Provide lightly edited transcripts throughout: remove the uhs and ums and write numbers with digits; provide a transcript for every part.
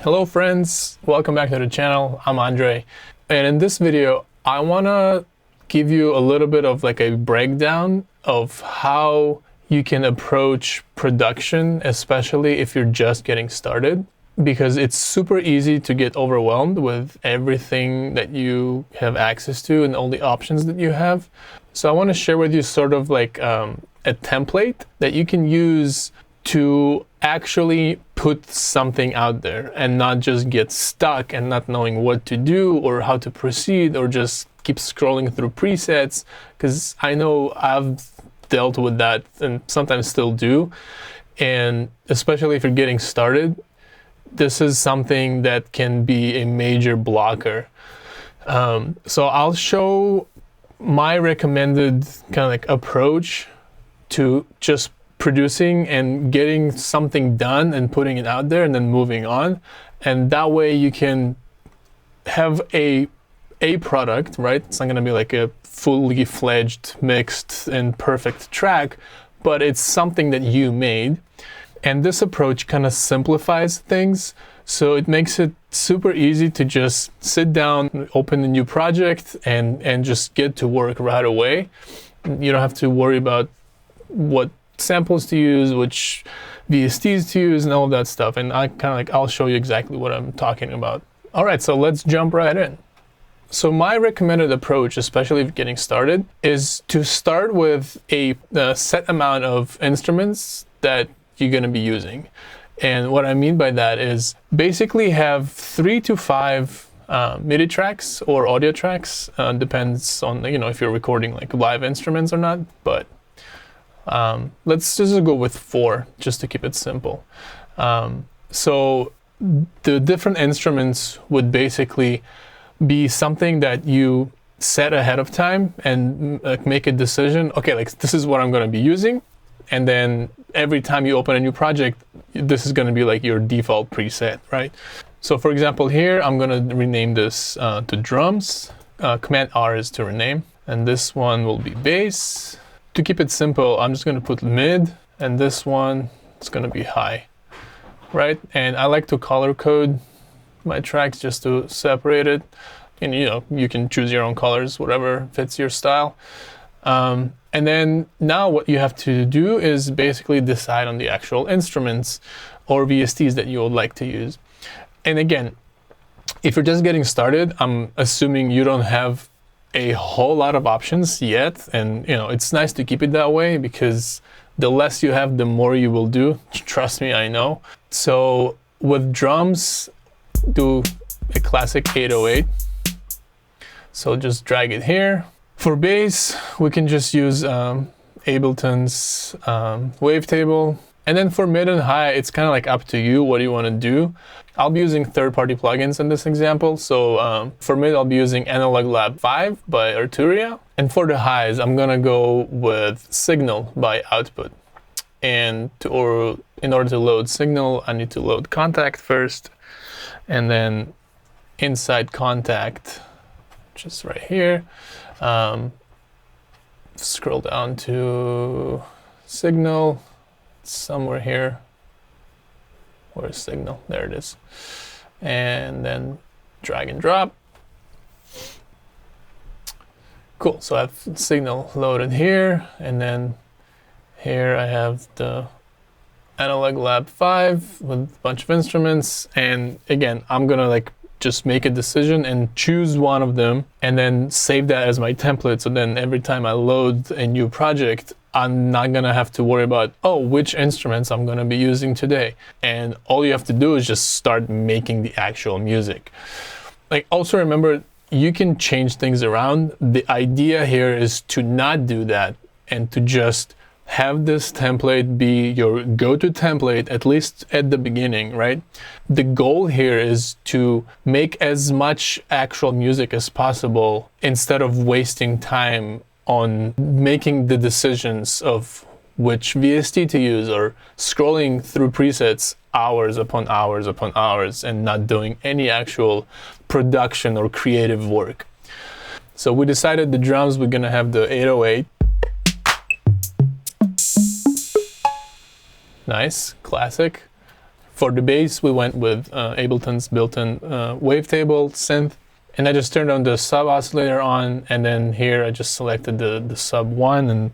Hello friends, welcome back to the channel. I'm Andre, and in this video I want to give you a little bit of like a breakdown of how you can approach production, especially if you're just getting started, because it's super easy to get overwhelmed with everything that you have access to and all the options that you have. So I want to share with you sort of like a template that you can use to actually put something out there and not just get stuck and not knowing what to do or how to proceed or just keep scrolling through presets, because I know I've dealt with that and sometimes still do. And especially if you're getting started, this is something that can be a major blocker. So I'll show my recommended kind of like approach to just producing and getting something done and putting it out there and then moving on. And that way you can have a product, right? It's not going to be like a fully fledged, mixed and perfect track, but it's something that you made. And this approach kind of simplifies things. So it makes it super easy to just sit down, open a new project and just get to work right away. You don't have to worry about what samples to use, which VSTs to use and all of that stuff. And I'll show you exactly what I'm talking about. All right, so let's jump right in. So my recommended approach, especially if getting started, is to start with a set amount of instruments that you're going to be using. And what I mean by that is basically have 3 to 5 MIDI tracks or audio tracks, depends on if you're recording like live instruments or not, but let's just go with 4 just to keep it simple. So the different instruments would basically be something that you set ahead of time and make a decision. Okay, like this is what I'm going to be using. And then every time you open a new project, this is going to be like your default preset, right? So for example, here, I'm going to rename this to drums. Command R is to rename. And this one will be bass. To keep it simple, I'm just going to put mid, and this one is going to be high, right? And I like to color code my tracks just to separate it. And you can choose your own colors, whatever fits your style. And then now what you have to do is basically decide on the actual instruments or VSTs that you would like to use. And again, if you're just getting started, I'm assuming you don't have a whole lot of options yet, and it's nice to keep it that way because the less you have, the more you will do. Trust me, I know. So with drums, do a classic 808. So just drag it here. For bass, we can just use Ableton's wavetable. And then for mid and high, it's kind of like up to you what you want to do. I'll be using third-party plugins in this example. So for mid, I'll be using Analog Lab 5 by Arturia. And for the highs, I'm going to go with Signal by Output. And in order to load Signal, I need to load Contact first. And then inside Contact, just right here, scroll down to Signal. Somewhere here. Where's Signal? There it is. And then drag and drop. Cool. So I have Signal loaded here, and then here I have the Analog Lab 5 with a bunch of instruments. And again, I'm gonna just make a decision and choose one of them and then save that as my template. So then every time I load a new project, I'm not gonna have to worry about, which instruments I'm gonna be using today. And all you have to do is just start making the actual music. Also remember, you can change things around. The idea here is to not do that and to just have this template be your go-to template, at least at the beginning, right? The goal here is to make as much actual music as possible instead of wasting time on making the decisions of which VST to use or scrolling through presets hours upon hours upon hours and not doing any actual production or creative work. So we decided the drums, we're gonna have the 808. Nice, classic. For the bass, we went with Ableton's built-in wavetable synth, and I just turned on the sub oscillator on, and then here I just selected the sub 1, and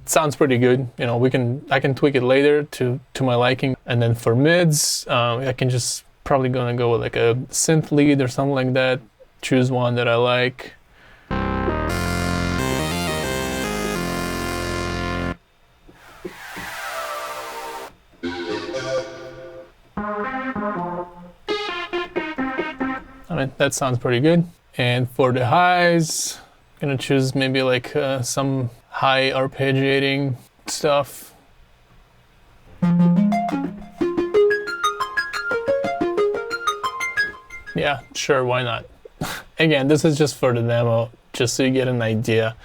it sounds pretty good. You know, I can tweak it later to my liking. And then for mids, I can just probably gonna go with like a synth lead or something like that. Choose one that I like. I mean, that sounds pretty good. And for the highs, I'm gonna choose maybe like some high arpeggiating stuff. Yeah, sure, why not? Again, this is just for the demo, just so you get an idea.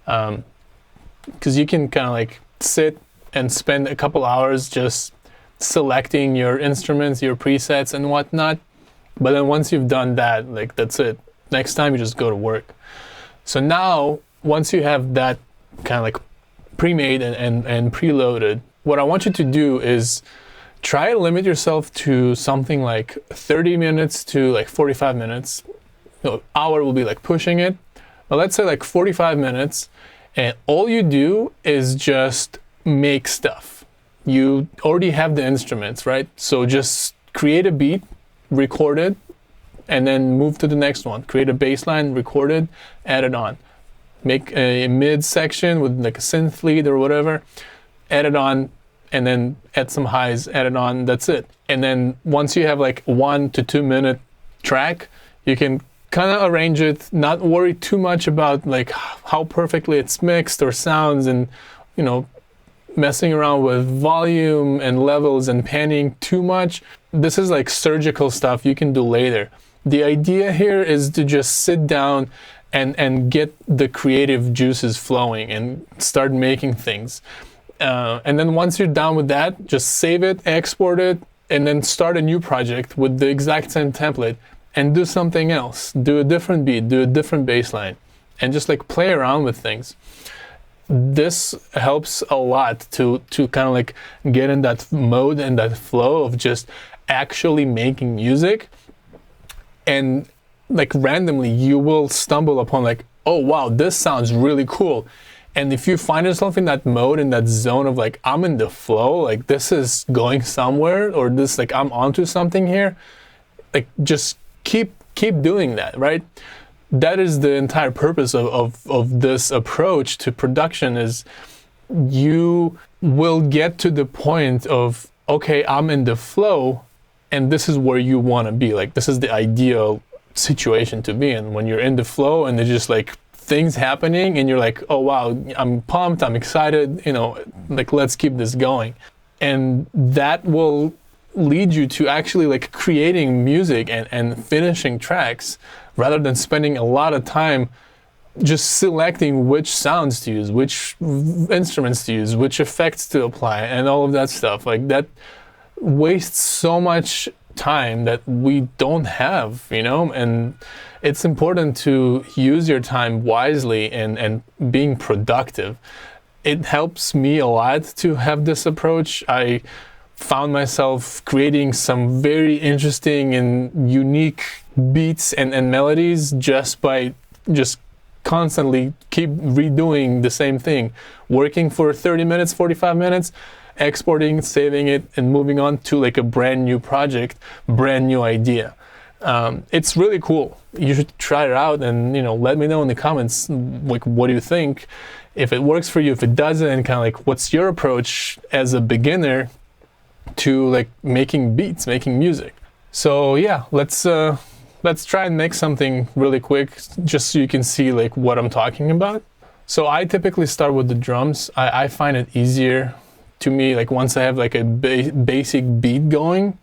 Because you can kind of like sit and spend a couple hours just selecting your instruments, your presets and whatnot. But then once you've done that, like that's it. Next time you just go to work. So now, once you have that kind of like pre-made and preloaded, what I want you to do is try to limit yourself to something like 30 minutes to like 45 minutes. Hour will be like pushing it. But let's say like 45 minutes, and all you do is just make stuff. You already have the instruments, right? So just create a beat, record it, and then move to the next one. Create a bass line, record it, add it on. Make a mid section with like a synth lead or whatever, add it on, and then add some highs, add it on, that's it. And then once you have like 1 to 2 minute track, you can kind of arrange it, not worry too much about like how perfectly it's mixed or sounds, and you know, messing around with volume and levels and panning too much. This is like surgical stuff you can do later. The idea here is to just sit down and get the creative juices flowing and start making things. And then once you're done with that, just save it, export it, and then start a new project with the exact same template and do something else. Do a different beat, do a different bass line, and just like play around with things. This helps a lot to kind of like get in that mode and that flow of just actually making music. And like randomly you will stumble upon like, oh wow, this sounds really cool. And if you find yourself in that mode, in that zone of like, I'm in the flow, like this is going somewhere, or this like I'm onto something here, like just keep doing that, right? That is the entire purpose of this approach to production, is you will get to the point of, okay, I'm in the flow, and this is where you want to be. Like this is the ideal situation to be in, when you're in the flow and there's just like things happening and you're like, oh wow, I'm pumped, I'm excited, you know, like let's keep this going. And that will lead you to actually like creating music and finishing tracks, rather than spending a lot of time just selecting which sounds to use, which instruments to use, which effects to apply, and all of that stuff. Like that wastes so much time that we don't have, you know? And it's important to use your time wisely and being productive. It helps me a lot to have this approach. I found myself creating some very interesting and unique beats and melodies just by just constantly keep redoing the same thing, working for 30 minutes, 45 minutes, exporting, saving it, and moving on to like a brand new project, brand new idea. It's really cool. You should try it out, and you know, let me know in the comments like what do you think, if it works for you, if it doesn't, and kind of like what's your approach as a beginner to like making beats, making music. So yeah, let's try and make something really quick, just so you can see like what I'm talking about. So I typically start with the drums. I find it easier to me, like once I have like a basic beat going,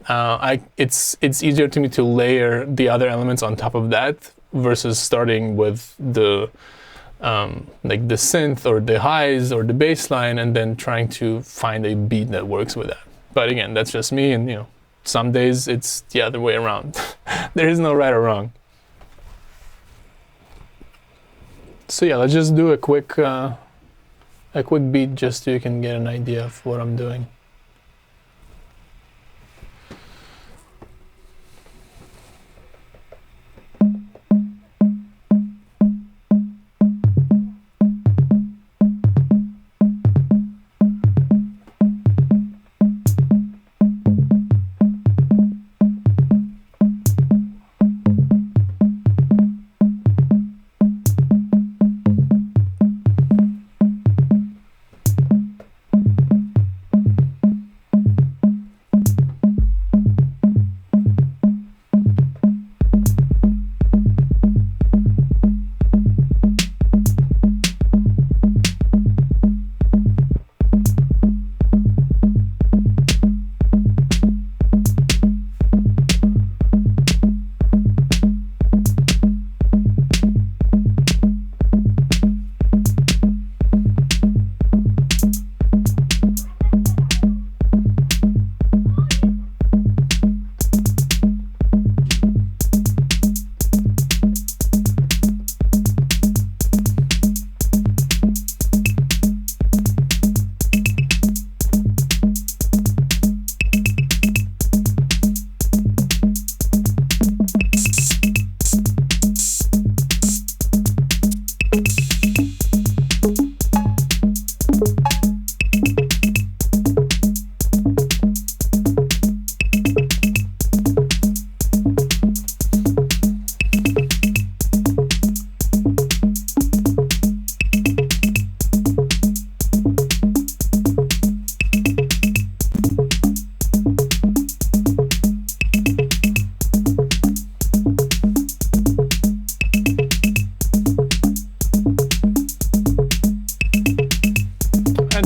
it's easier to me to layer the other elements on top of that versus starting with the like the synth or the highs or the bass line and then trying to find a beat that works with that. But again, that's just me, and you know, some days it's the other way around. There is no right or wrong. So yeah, let's just do a quick beat just so you can get an idea of what I'm doing.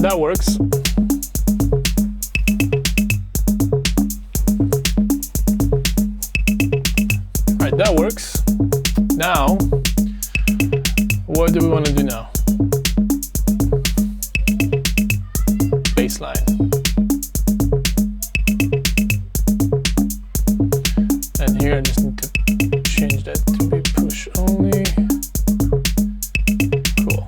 that works. All right, that works. Now, what do we want to do now? Baseline. And here I just need to change that to be push only. Cool.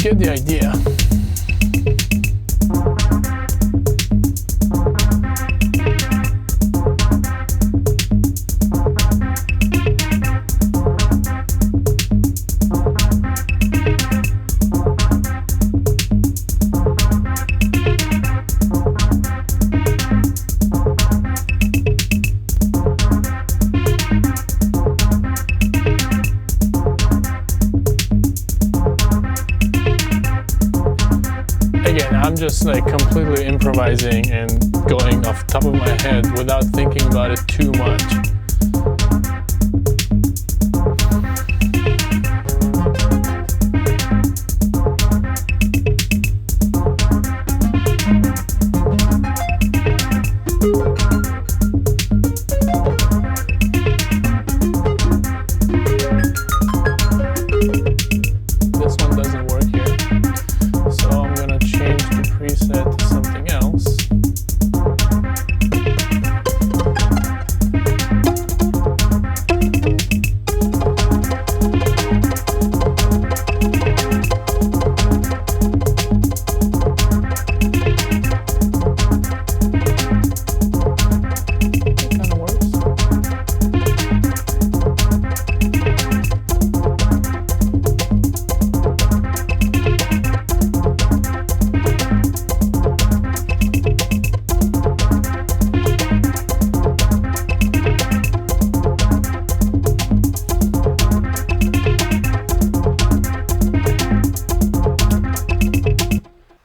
Get the idea. Again, I'm just like completely improvising and going off the top of my head without thinking about it too much. This one doesn't work here, so I'm gonna change the preset to something else.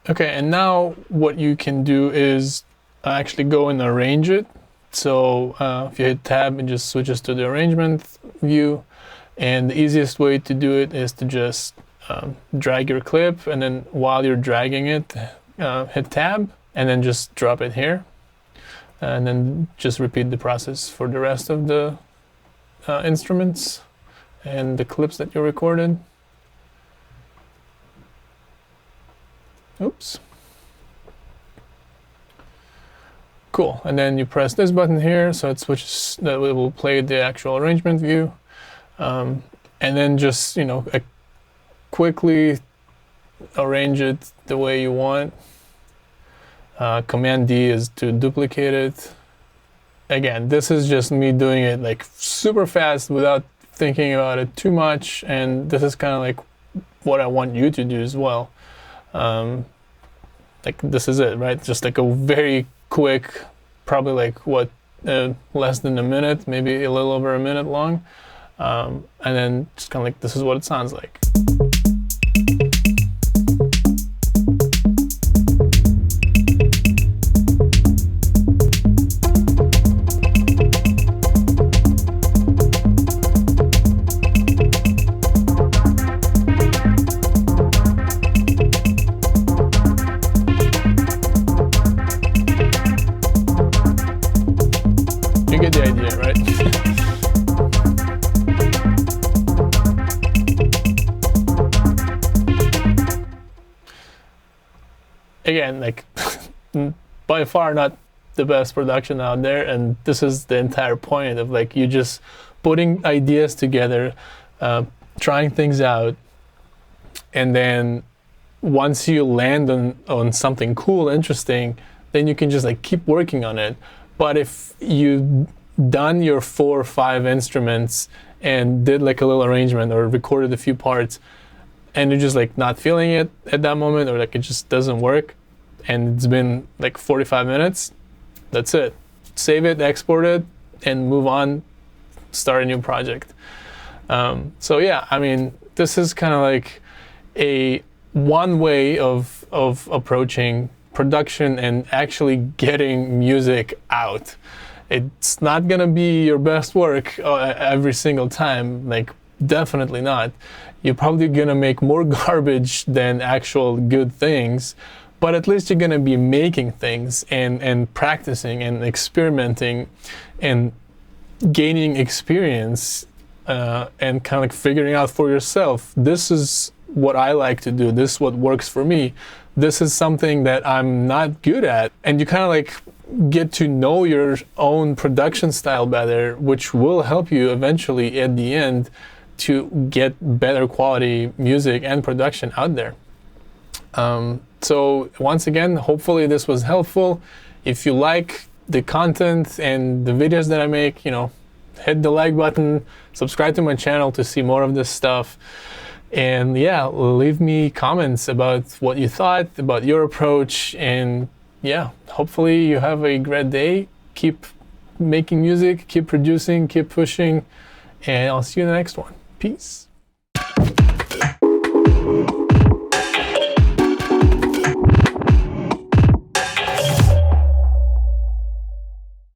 Okay, and now what you can do is actually go and arrange it. So if you hit tab, it just switches to the arrangement view. And the easiest way to do it is to just drag your clip, and then while you're dragging it, hit tab, and then just drop it here. And then just repeat the process for the rest of the instruments and the clips that you recorded. Oops. Cool, and then you press this button here, so it switches, that it will play the actual arrangement view. And then just, quickly arrange it the way you want. Command D is to duplicate it. Again, this is just me doing it like super fast without thinking about it too much, and this is kind of like what I want you to do as well. Like this is it, right? Just like a very quick, probably like what, less than a minute, maybe a little over a minute long. And then just kind of like, this is what it sounds like. You get the idea, right? Again, like by far not the best production out there, and this is the entire point of like you just putting ideas together, trying things out, and then once you land on something cool, interesting, then you can just like keep working on it. But if you done your 4 or 5 instruments and did like a little arrangement or recorded a few parts, and you're just like not feeling it at that moment, or like it just doesn't work, and it's been like 45 minutes, that's it. Save it, export it, and move on, start a new project. So yeah, I mean, this is kind of like one way of approaching production and actually getting music out. It's not gonna be your best work every single time, like definitely not. You're probably gonna make more garbage than actual good things, but at least you're gonna be making things and practicing and experimenting and gaining experience, and kind of like figuring out for yourself, this is what I like to do, this is what works for me, this is something that I'm not good at. And you kind of like get to know your own production style better, which will help you eventually at the end to get better quality music and production out there. So once again, hopefully this was helpful. If you like the content and the videos that I make, you know, hit the like button, subscribe to my channel to see more of this stuff. And yeah, leave me comments about what you thought about your approach. And yeah, hopefully you have a great day. Keep making music, keep producing, keep pushing, and I'll see you in the next one. Peace.